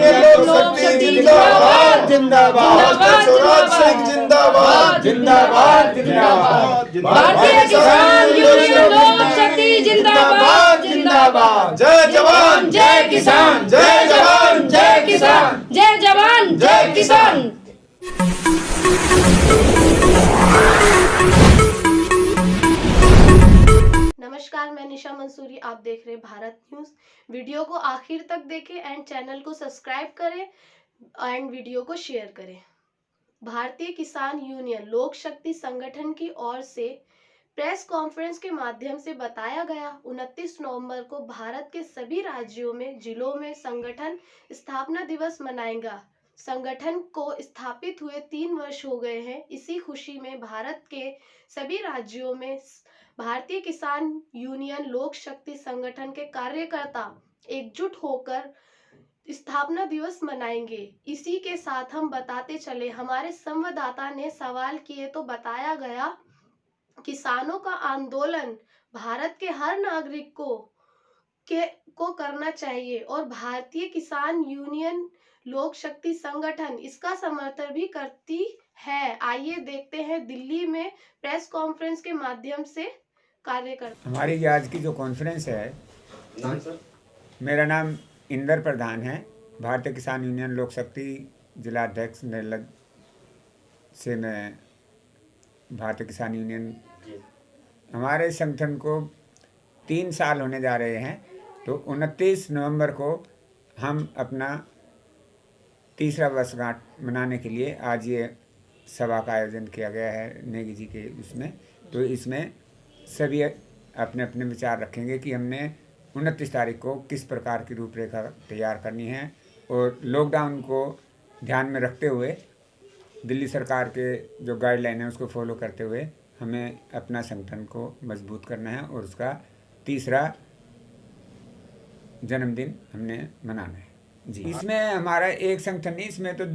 Union लोक शक्ति जिंदाबाद जिंदाबाद। स्वराज सिंह जिंदाबाद जिंदाबाद जिंदाबाद। भारतीय किसान यूनियन लोक शक्ति जिंदाबाद जिंदाबाद। जय जवान जय किसान, जय जवान जय किसान। जय जवान जय किसान। नमस्कार, मैं निशा मंसूरी, आप देख रहे हैं भारत न्यूज। वीडियो को आखिर तक देखें एंड चैनल को सब्सक्राइब करें एंड वीडियो को शेयर करें। भारतीय किसान यूनियन लोक शक्ति संगठन की ओर से प्रेस कॉन्फ्रेंस के माध्यम से बताया गया 29 नवंबर को भारत के सभी राज्यों में जिलों में संगठन स्थापना दिवस मनाएगा। संगठन को स्थापित हुए 3 वर्ष हो गए हैं। इसी खुशी में भारत के सभी राज्यों में भारतीय किसान यूनियन लोक शक्ति संगठन के कार्यकर्ता एकजुट होकर स्थापना दिवस मनाएंगे। इसी के साथ हम बताते चले, हमारे संवाददाता ने सवाल किए तो बताया गया किसानों का आंदोलन भारत के हर नागरिक को करना चाहिए और भारतीय किसान यूनियन लोक शक्ति संगठन इसका समर्थन भी करती है। आइए देखते हैं दिल्ली में प्रेस कॉन्फ्रेंस के माध्यम से कार्यकर्ता। हमारी आज की जो कॉन्फ्रेंस है, नाम सर? मेरा नाम इंदर प्रधान है, भारतीय किसान यूनियन लोक शक्ति जिला अध्यक्ष निर्लज से मैं भारतीय किसान यूनियन। हमारे संगठन को 3 साल होने जा रहे हैं, तो 29 नवंबर को हम अपना तीसरा वर्षगांठ मनाने के लिए आज ये सभा का आयोजन किया गया है नेगी जी के उसमें। तो इसमें सभी अपने अपने विचार रखेंगे कि हमने 29 तारीख को किस प्रकार की रूपरेखा तैयार करनी है और लॉकडाउन को ध्यान में रखते हुए दिल्ली सरकार के जो गाइडलाइन है उसको फॉलो करते हुए हमें अपना संगठन को मजबूत करना है और उसका तीसरा जन्मदिन हमने मनाना है जी। इसमें हमारा एक संगठन नहीं, इसमें तो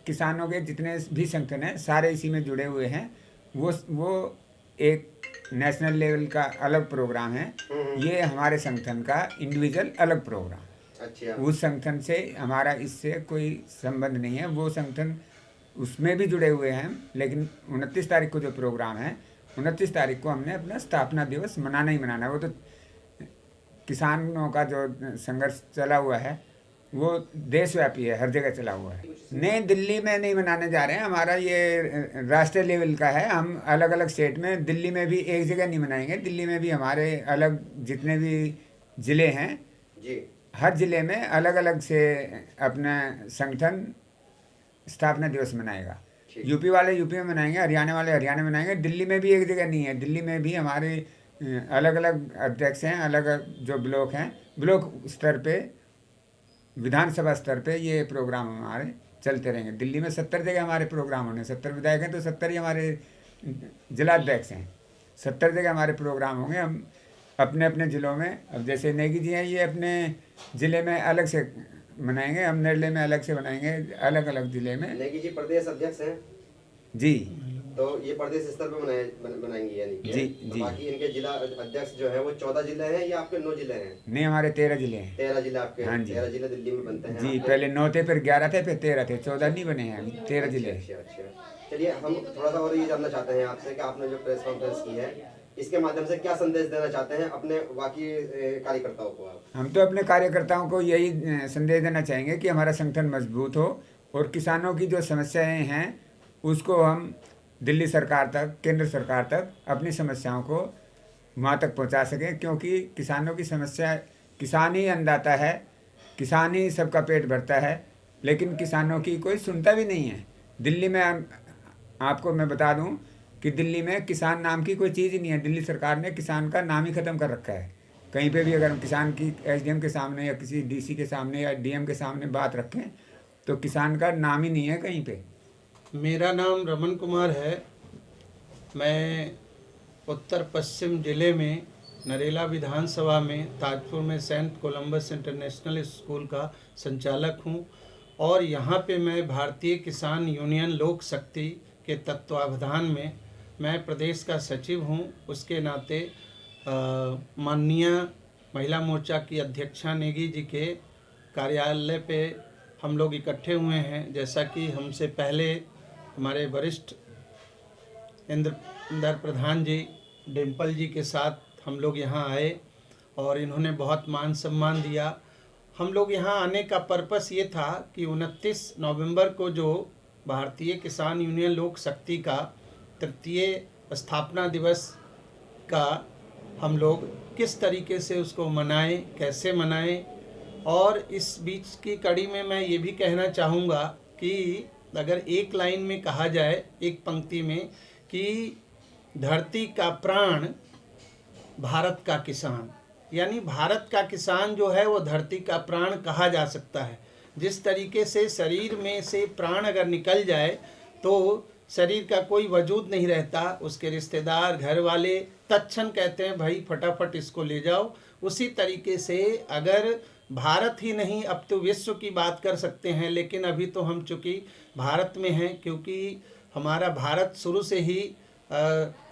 किसानों के जितने भी संगठन हैं सारे इसी में जुड़े हुए हैं। वो एक नेशनल लेवल का अलग प्रोग्राम है, ये हमारे संगठन का इंडिविजुअल अलग प्रोग्राम। अच्छा। उस संगठन से हमारा इससे कोई संबंध नहीं है, वो संगठन उसमें भी जुड़े हुए हैं। लेकिन 29 तारीख को जो प्रोग्राम है, 29 तारीख को हमने अपना स्थापना दिवस मनाना ही मनाना है। वो तो किसानों का जो संघर्ष चला हुआ है वो देशव्यापी है, हर जगह चला हुआ है। नहीं, दिल्ली में नहीं मनाने जा रहे हैं, हमारा ये राष्ट्रीय लेवल का है। हम अलग अलग स्टेट में, दिल्ली में भी एक जगह नहीं मनाएंगे। दिल्ली में भी हमारे अलग जितने भी ज़िले हैं जी, हर ज़िले में अलग अलग से अपना संगठन स्थापना दिवस मनाएगा। यूपी वाले यूपी में मनाएंगे, हरियाणा वाले हरियाणा में मनाएंगे। दिल्ली में भी एक जगह नहीं है, दिल्ली में भी हमारे अलग अलग अध्यक्ष हैं, अलग जो ब्लॉक हैं, ब्लॉक स्तर पे, विधानसभा स्तर पे ये प्रोग्राम हमारे चलते रहेंगे। दिल्ली में 70 जगह हमारे प्रोग्राम होने, 70 विधायक हैं तो 70 ही हमारे जिलाध्यक्ष हैं, 70 जगह हमारे प्रोग्राम होंगे। हम अपने अपने ज़िलों में, अब जैसे नेगी जी हैं ये अपने ज़िले में अलग से मनाएंगे, हम निर्ले में अलग से बनाएंगे, अलग अलग ज़िले में। नेगी जी प्रदेश अध्यक्ष हैं जी, तो ये प्रदेश स्तर पे बनाएंगे यानी जी तो जी। बाकी इनके जिला अध्यक्ष जो है वो 14 जिले हैं या आपके 9 जिले हैं? नहीं, हमारे 13 जिले हैं। 13 जिले आपके? हाँ जी। 13 जिले दिल्ली में बनते हैं जी, आपके? पहले 9 थे, फिर 11 थे, फिर 13 थे, 14 नहीं बने हैं, 13 जिले। अच्छा। चलिए, हम थोड़ा सा और ये जानना चाहते हैं आपसे कि आपने जो प्रेस कॉन्फ्रेंस की है इसके माध्यम से क्या संदेश देना चाहते हैं अपने बाकी कार्यकर्ताओं को आप? हम तो अपने कार्यकर्ताओं को यही संदेश देना चाहेंगे कि हमारा संगठन मजबूत हो और किसानों की जो समस्याएं हैं उसको हम दिल्ली सरकार तक, केंद्र सरकार तक अपनी समस्याओं को वहाँ तक पहुँचा सकें। क्योंकि किसानों की समस्या, किसान ही अन्नदाता है, किसान ही सबका पेट भरता है, लेकिन किसानों की कोई सुनता भी नहीं है। दिल्ली में आपको मैं बता दूं कि दिल्ली में किसान नाम की कोई चीज़ ही नहीं है। दिल्ली सरकार ने किसान का नाम ही ख़त्म कर रखा है। कहीं पे भी अगर हम किसान की एसडीएम के सामने या किसी डीसी के सामने या डीएम के सामने बात रखें तो किसान का नाम ही नहीं है कहीं पे। मेरा नाम रमन कुमार है। मैं उत्तर पश्चिम ज़िले में नरेला विधानसभा में ताजपुर में सेंट कोलंबस इंटरनेशनल स्कूल का संचालक हूं और यहां पे मैं भारतीय किसान यूनियन लोक शक्ति के तत्वावधान में मैं प्रदेश का सचिव हूं। उसके नाते माननीय महिला मोर्चा की अध्यक्षा नेगी जी के कार्यालय पे हम लोग इकट्ठे हुए हैं। जैसा कि हमसे पहले हमारे वरिष्ठ इंद्र प्रधान जी डिम्पल जी के साथ हम लोग यहाँ आए और इन्होंने बहुत मान सम्मान दिया। हम लोग यहाँ आने का पर्पस ये था कि 29 नवंबर को जो भारतीय किसान यूनियन लोक शक्ति का तृतीय स्थापना दिवस का हम लोग किस तरीके से उसको मनाएं, कैसे मनाएं। और इस बीच की कड़ी में मैं ये भी कहना चाहूँगा कि अगर एक लाइन में कहा जाए, एक पंक्ति में, कि धरती का प्राण भारत का किसान, यानी भारत का किसान जो है वो धरती का प्राण कहा जा सकता है। जिस तरीके से शरीर में से प्राण अगर निकल जाए तो शरीर का कोई वजूद नहीं रहता, उसके रिश्तेदार, घर वाले तत्क्षण कहते हैं भाई फटाफट इसको ले जाओ। उसी तरीके से अगर भारत ही नहीं, अब तो विश्व की बात कर सकते हैं, लेकिन अभी तो हम चूँकि भारत में हैं, क्योंकि हमारा भारत शुरू से ही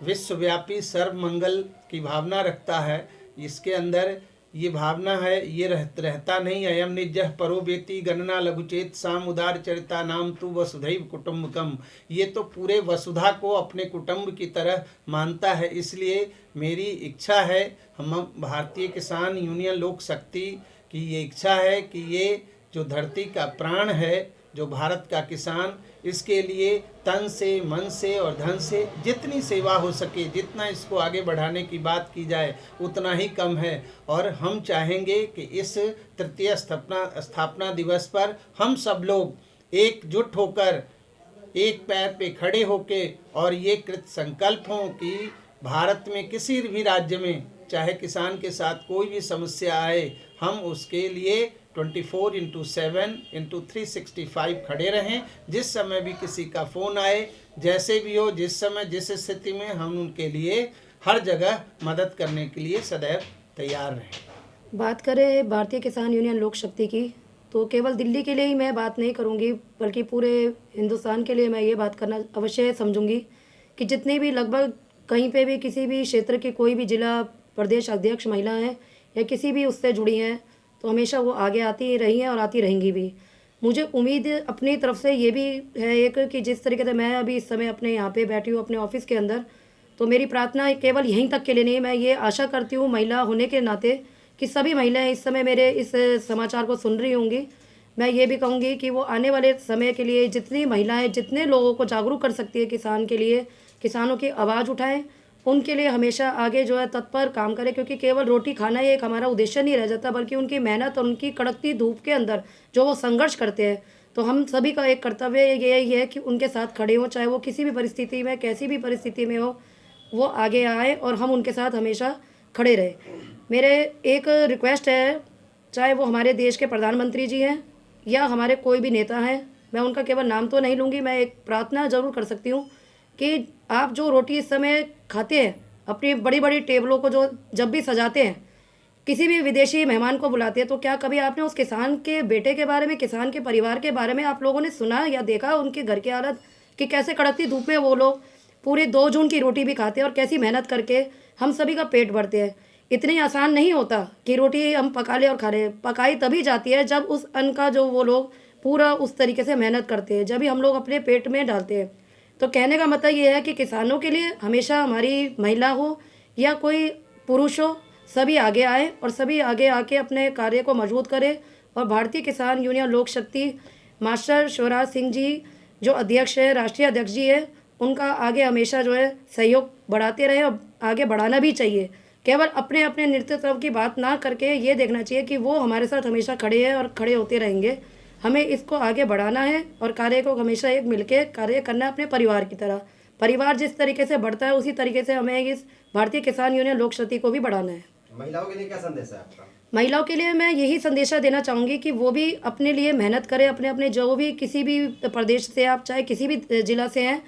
विश्वव्यापी सर्वमंगल की भावना रखता है। इसके अंदर ये भावना है, ये रहता नहीं। अयम निजः परो वेति गणना लघुचेत साम उदार चरिता नाम तु वसुधैव कुटुम्बकम। ये तो पूरे वसुधा को अपने कुटुंब की तरह मानता है। इसलिए मेरी इच्छा है, हम भारतीय किसान यूनियन लोक शक्ति की ये इच्छा है कि ये जो धरती का प्राण है, जो भारत का किसान, इसके लिए तन से, मन से और धन से जितनी सेवा हो सके, जितना इसको आगे बढ़ाने की बात की जाए उतना ही कम है। और हम चाहेंगे कि इस तृतीय स्थापना दिवस पर हम सब लोग एकजुट होकर, एक पैर पे खड़े होके और ये कृत संकल्प हों कि भारत में किसी भी राज्य में चाहे किसान के साथ कोई भी समस्या आए, हम उसके लिए 24/7/365 खड़े रहें। जिस समय भी किसी का फ़ोन आए, जैसे भी हो, जिस समय जिस स्थिति में, हम उनके लिए हर जगह मदद करने के लिए सदैव तैयार रहें। बात करें भारतीय किसान यूनियन लोक शक्ति की, तो केवल दिल्ली के लिए ही मैं बात नहीं करूंगी, बल्कि पूरे हिंदुस्तान के लिए मैं ये बात करना अवश्य समझूंगी कि जितने भी लगभग कहीं पे भी किसी भी क्षेत्र की कोई भी जिला प्रदेश अध्यक्ष महिला हैं या किसी भी उससे जुड़ी हैं, तो हमेशा वो आगे आती रही हैं और आती रहेंगी भी। मुझे उम्मीद अपनी तरफ से ये भी है एक कि जिस तरीके से मैं अभी इस समय अपने यहाँ पे बैठी हूँ अपने ऑफिस के अंदर, तो मेरी प्रार्थना केवल यहीं तक के लिए नहीं, मैं ये आशा करती हूँ महिला होने के नाते कि सभी महिलाएं इस समय मेरे इस समाचार को सुन रही होंगी। मैं ये भी कहूँगी कि वो आने वाले समय के लिए जितनी महिलाएँ, जितने लोगों को जागरूक कर सकती है किसान के लिए, किसानों की आवाज़ उठाएँ, उनके लिए हमेशा आगे जो है तत्पर काम करें। क्योंकि केवल रोटी खाना ये एक हमारा उद्देश्य नहीं रह जाता, बल्कि उनकी मेहनत और उनकी कड़कती धूप के अंदर जो वो संघर्ष करते हैं, तो हम सभी का एक कर्तव्य यही है कि उनके साथ खड़े हों, चाहे वो किसी भी परिस्थिति में, कैसी भी परिस्थिति में हो, वो आगे आए और हम उनके साथ हमेशा खड़े रहे। मेरे एक रिक्वेस्ट है, चाहे वो हमारे देश के प्रधानमंत्री जी हैं या हमारे कोई भी नेता हैं, मैं उनका केवल नाम तो नहीं लूँगी, मैं एक प्रार्थना ज़रूर कर सकती हूँ कि आप जो रोटी इस समय खाते हैं, अपनी बड़ी बड़ी टेबलों को जो जब भी सजाते हैं, किसी भी विदेशी मेहमान को बुलाते हैं, तो क्या कभी आपने उस किसान के बेटे के बारे में, किसान के परिवार के बारे में आप लोगों ने सुना या देखा उनके घर की हालत कि कैसे कड़कती धूप में वो लोग पूरे 2 जून की रोटी भी खाते हैं और कैसी मेहनत करके हम सभी का पेट भरते हैं। इतनी आसान नहीं होता कि रोटी हम पका ले और खा ले। पकाई तभी जाती है जब उस अन्न का जो वो लोग पूरा उस तरीके से मेहनत करते हैं, जब भी हम लोग अपने पेट में डालते हैं। तो कहने का मतलब ये है कि किसानों के लिए हमेशा हमारी महिला हो या कोई पुरुष हो, सभी आगे आए और सभी आगे आके अपने कार्य को मजबूत करें। और भारतीय किसान यूनियन लोक शक्ति मास्टर शिवराज सिंह जी जो अध्यक्ष है, राष्ट्रीय अध्यक्ष जी है, उनका आगे हमेशा जो है सहयोग बढ़ाते रहे और आगे बढ़ाना भी चाहिए। केवल अपने अपने नेतृत्व की बात ना करके ये देखना चाहिए कि वो हमारे साथ हमेशा खड़े हैं और खड़े होते रहेंगे। हमें इसको आगे बढ़ाना है और कार्य को हमेशा एक मिलके कार्य करना है अपने परिवार की तरह। परिवार जिस तरीके से बढ़ता है उसी तरीके से हमें इस भारतीय किसान यूनियन लोक शक्ति को भी बढ़ाना है। महिलाओं के लिए क्या संदेश है आपका? महिलाओं के लिए मैं यही संदेशा देना चाहूँगी कि वो भी अपने लिए मेहनत करें। अपने अपने जो भी किसी भी प्रदेश से आप चाहे किसी भी जिला से हैं,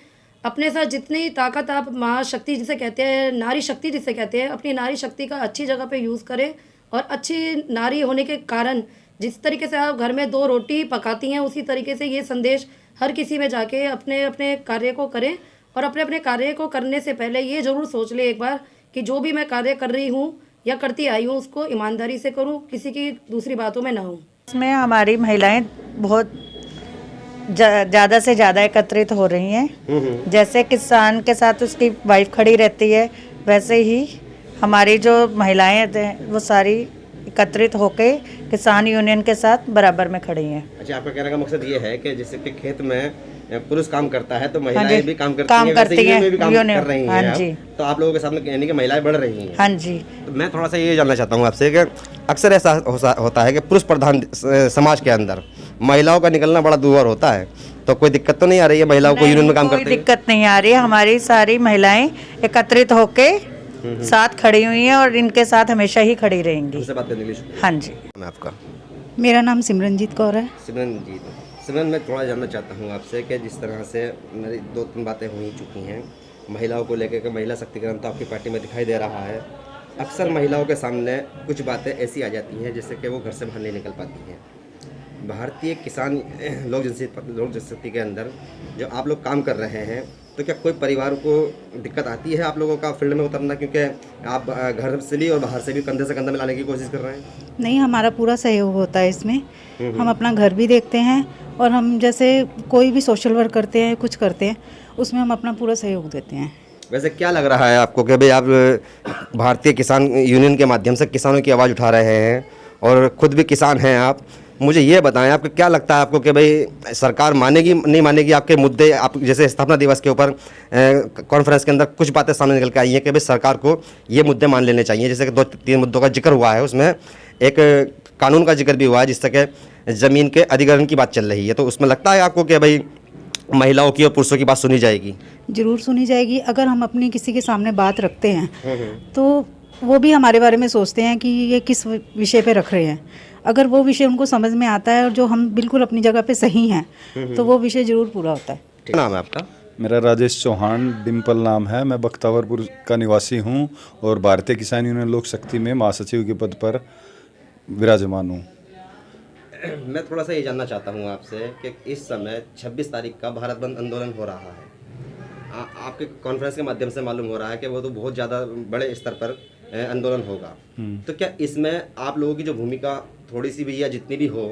अपने साथ जितनी ताकत आप महाशक्ति जिसे कहते हैं, नारी शक्ति जिसे कहते हैं, अपनी नारी शक्ति का अच्छी जगह पे यूज़ करें। और अच्छी नारी होने के कारण जिस तरीके से आप घर में 2 रोटी पकाती हैं, उसी तरीके से ये संदेश हर किसी में जाके अपने अपने कार्य को करें। और अपने अपने कार्य को करने से पहले ये ज़रूर सोच ले एक बार कि जो भी मैं कार्य कर रही हूँ या करती आई हूँ उसको ईमानदारी से करूँ, किसी की दूसरी बातों में ना हूँ। इसमें हमारी महिलाएं बहुत ज़्यादा से ज़्यादा एकत्रित हो रही हैं। जैसे किसान के साथ उसकी वाइफ खड़ी रहती है, वैसे ही हमारी जो महिलाएं हैं वो सारी एकत्रित होके किसान यूनियन के साथ बराबर में खड़ी हैं। अच्छा, आपका कहने का मकसद ये है कि जैसे कि खेत में पुरुष काम करता है तो हाँ महिलाएं जी, भी काम करती काम हैं, करती वैसे हैं, यूनियन में भी काम यूनियन, कर रही हैं हाँ आप। जी। तो आप लोगों के सामने यानी कि महिलाएं बढ़ रही हैं। हाँ जी। तो मैं थोड़ा सा ये जानना चाहता हूँ आपसे कि अक्सर ऐसा होता है कि पुरुष प्रधान समाज के अंदर महिलाओं का निकलना बड़ा दूभर होता है, तो कोई दिक्कत तो नहीं आ रही है महिलाओं को यूनियन में काम कोई करते हुए? दिक्कत नहीं आ रही है। हमारी सारी महिलाएं एकत्रित होके साथ खड़ी हुई हैं और इनके साथ हमेशा ही खड़ी रहेंगी। उनसे बात करने के लिए हाँ जी। मैं आपका मेरा नाम सिमरनजीत कौर है। सिमरन, मैं थोड़ा जानना चाहता हूँ आपसे कि जिस तरह से मेरी 2-3 बातें हो ही चुकी हैं महिलाओं को लेकर के, महिला शक्तिकरण तो आपकी पार्टी में दिखाई दे रहा है। अक्सर महिलाओं के सामने कुछ बातें ऐसी आ जाती हैं जिससे कि वो घर से बाहर नहीं निकल पाती हैं। भारतीय किसान लोक जनशक्ति के अंदर जो आप लोग काम कर रहे हैं, तो क्या कोई परिवार को दिक्कत आती है आप लोगों का फील्ड में उतरना, क्योंकि आप घर से भी और बाहर से भी कंधे से कंधा मिलाने की कोशिश कर रहे हैं? नहीं, हमारा पूरा सहयोग होता है इसमें। हम अपना घर भी देखते हैं और हम जैसे कोई भी सोशल वर्क करते हैं, कुछ करते हैं, उसमें हम अपना पूरा सहयोग देते हैं। वैसे क्या लग रहा है आपको कि भाई आप भारतीय किसान यूनियन के माध्यम से किसानों की आवाज़ उठा रहे हैं और ख़ुद भी किसान हैं आप, मुझे ये बताएं आपको क्या लगता है आपको कि भाई सरकार मानेगी नहीं मानेगी आपके मुद्दे? आप जैसे स्थापना दिवस के ऊपर कॉन्फ्रेंस के अंदर कुछ बातें सामने निकल के आई हैं कि भाई सरकार को ये मुद्दे मान लेने चाहिए, जैसे कि 2-3 मुद्दों का जिक्र हुआ है, उसमें एक कानून का जिक्र भी हुआ है जिससे कि ज़मीन के अधिग्रहण की बात चल रही है। तो उसमें लगता है आपको कि भाई महिलाओं की और पुरुषों की बात सुनी जाएगी? ज़रूर सुनी जाएगी। अगर हम अपनी किसी के सामने बात रखते हैं तो वो भी हमारे बारे में सोचते हैं कि ये किस विषय पे रख रहे हैं। अगर वो विषय उनको समझ में आता है और जो हम बिल्कुल अपनी जगह पे सही हैं तो वो विषय ज़रूर पूरा होता है। क्या नाम है आपका? मेरा राजेश चौहान डिम्पल नाम है। मैं बख्तावरपुर का निवासी हूं और भारतीय किसान यूनियन लोक शक्ति में महासचिव के पद पर विराजमान हूं। मैं थोड़ा सा ये जानना चाहता हूँ आपसे कि इस समय 26 तारीख का भारत बंद आंदोलन हो रहा है। आपके कॉन्फ्रेंस के माध्यम से मालूम हो रहा है कि वो तो बहुत ज़्यादा बड़े स्तर पर आंदोलन होगा। तो क्या इसमें आप लोगों की जो भूमिका थोड़ी सी भी या जितनी भी हो,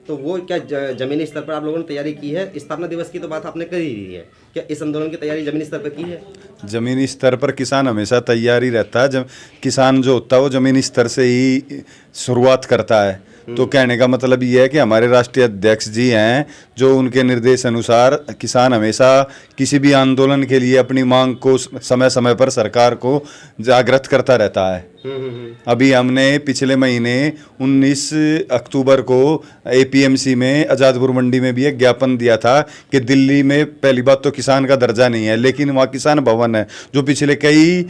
तो वो क्या ज़मीनी स्तर पर आप लोगों ने तैयारी की है? स्थापना दिवस की तो बात आपने कर ही दी है, क्या इस आंदोलन की तैयारी ज़मीनी स्तर पर की है? ज़मीनी स्तर पर किसान हमेशा तैयारी रहता है। जब किसान जो होता है वो ज़मीनी स्तर से ही शुरुआत करता है। तो कहने का मतलब ये है कि हमारे राष्ट्रीय अध्यक्ष जी हैं, जो उनके निर्देश अनुसार किसान हमेशा किसी भी आंदोलन के लिए अपनी मांग को समय समय पर सरकार को जागृत करता रहता है। अभी हमने पिछले महीने 19 अक्टूबर को APMC में आज़ादपुर मंडी में भी एक ज्ञापन दिया था कि दिल्ली में पहली बात तो किसान का दर्जा नहीं है, लेकिन वहाँ किसान भवन है जो पिछले कई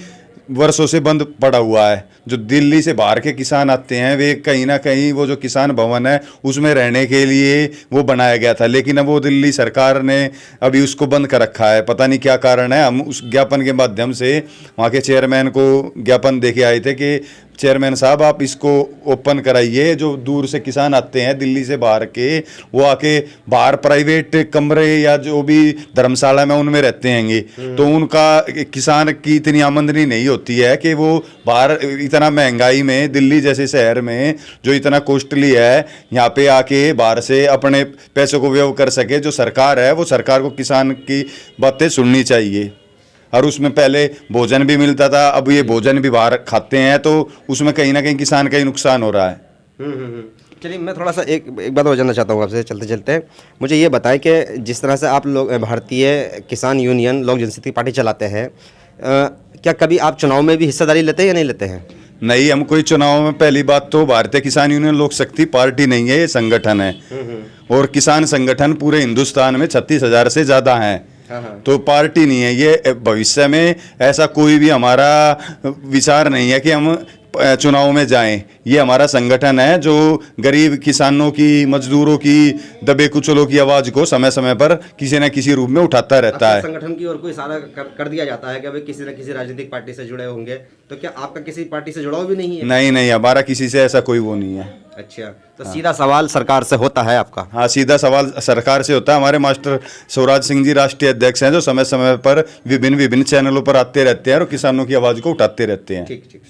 वर्षों से बंद पड़ा हुआ है। जो दिल्ली से बाहर के किसान आते हैं वे कहीं ना कहीं वो जो किसान भवन है उसमें रहने के लिए वो बनाया गया था, लेकिन अब वो दिल्ली सरकार ने अभी उसको बंद कर रखा है। पता नहीं क्या कारण है। हम उस ज्ञापन के माध्यम से वहाँ के चेयरमैन को ज्ञापन दे के आए थे कि चेयरमैन साहब आप इसको ओपन कराइए। जो दूर से किसान आते हैं दिल्ली से बाहर के, वो आके बाहर प्राइवेट कमरे या जो भी धर्मशाला में उनमें रहते हैंगे, तो उनका किसान की इतनी आमदनी नहीं होती है कि वो बाहर इतना महंगाई में दिल्ली जैसे शहर में जो इतना कॉस्टली है यहाँ पे आके बाहर से अपने पैसों को व्यय कर सके। जो सरकार है वो सरकार को किसान की बातें सुननी चाहिए। और उसमें पहले भोजन भी मिलता था, अब ये भोजन भी बाहर खाते हैं, तो उसमें कहीं ना कहीं किसान का ही नुकसान हो रहा है। चलिए, मैं थोड़ा सा एक बात और जानना चाहता हूँ आपसे चलते चलते। मुझे ये बताएं कि जिस तरह से आप लोग भारतीय किसान यूनियन लोक जनशक्ति पार्टी चलाते हैं, क्या कभी आप चुनाव में भी हिस्सेदारी लेते हैं या नहीं लेते हैं? नहीं, हम कोई चुनाव में, पहली बात तो भारतीय किसान यूनियन लोक शक्ति पार्टी नहीं है, ये संगठन है। और किसान संगठन पूरे हिंदुस्तान में 36,000 से ज़्यादा हैं। तो पार्टी नहीं है ये। भविष्य में ऐसा कोई भी हमारा विचार नहीं है कि हम चुनाव में जाएं। ये हमारा संगठन है जो गरीब किसानों की, मजदूरों की, दबे कुचलों की आवाज़ को समय समय पर किसी न किसी रूप में उठाता रहता है। संगठन की ओर कोई इशारा कर दिया जाता है कि भाई किसी न किसी राजनीतिक पार्टी से जुड़े होंगे, तो क्या आपका किसी पार्टी से जुड़ाव भी नहीं है? नहीं नहीं, हमारा किसी से ऐसा कोई वो नहीं है। अच्छा, तो सीधा सवाल सरकार से होता है आपका? हाँ, सीधा सवाल सरकार से होता है। हमारे मास्टर स्वराज सिंह जी राष्ट्रीय अध्यक्ष हैं, जो समय समय पर विभिन्न चैनलों पर आते रहते हैं और किसानों की आवाज़ को उठाते रहते हैं। ठीक।